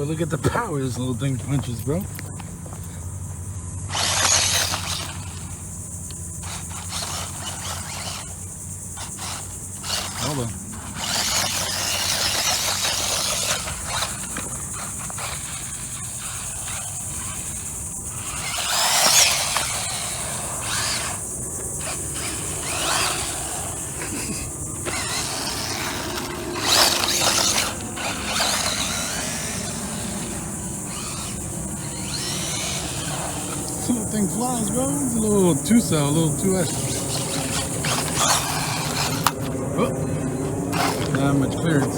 But look at the power this little thing punches, bro. Hold on. This little thing flies, bro. It's a little 2-cell, a little 2S. Oh, not much clearance.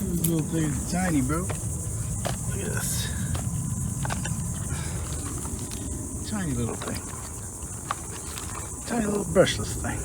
This little thing is tiny, bro. Look at this. Tiny little thing. Tiny little brushless thing.